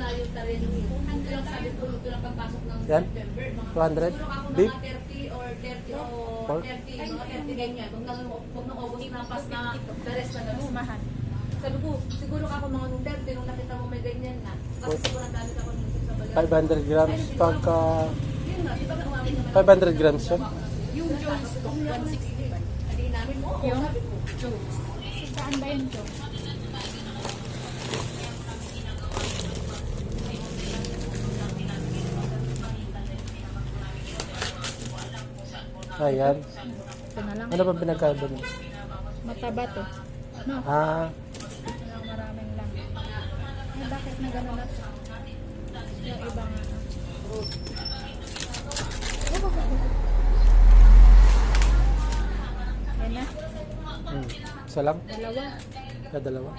na yung tarino. Ito lang sabi ko, ito lang pagpasok ng Yan? September. 200? Siguro ako Big? mga 30 or 30 o Pork? 30, mga 30 ganyan. Huwag nang August na pas na the rest na Mas ganun. mahal. Sabi ko, siguro ako mga nung 30, nung nakita mo may ganyan na. Kasi siguro ang gamit ako nung sa balayan. 500 grams. Pagka Yun nga, di ba umamit naman 500 grams yun. Yung Jones, 160 ba? Hindi namin mo, Yung? sabi ko. Jones. Saan ba yung Jones? Ayan. Ito na lang. Ano ba pinagkaiba niyo? Mataba to. No? Ah, Maraming lang. Eh, bakit na gano'n na? Yung ibang Yan na. isa lang? Dalawa. Dalawa?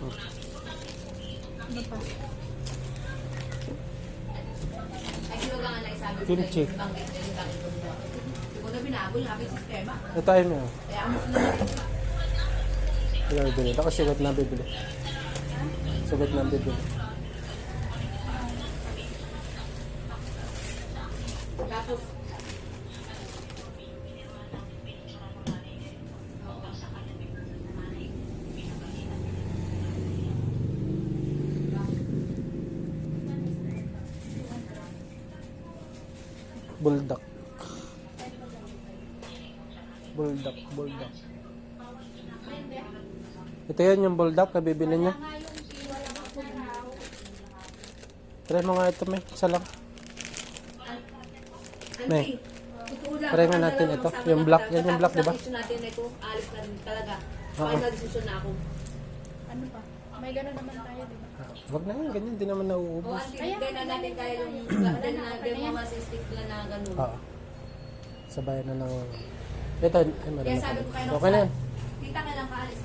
Ano pa? Ay, sino ka nga naisabi ko Kimchi. yung bangkit na yung bangkit ko. Siguro na binago yung aking sistema. Ito ay mo. Kaya amo sila na Ito bibili. Ako sugat na bibili. Sugat na bibili. tapos Buldak. Buldak. Ito yan yung buldak na bibili niya. Try mo nga ito, may. Isa lang. May. Try nga natin ito. Yung black. Yan yung black, di ba? Decision natin na ito, alis na rin talaga. Oo. Final decision na ako. Ano pa? May gano'n naman tayo, di ba? Wag na yan. Ganyan. Di naman O, nauubos. kaya na natin kaya yung then na mga stick lang na ganun. Oo. Sabayan na ng... Ito. Ay, Kaya marami. sabi ko kayo Okay na yan. Tita ka lang kaalis.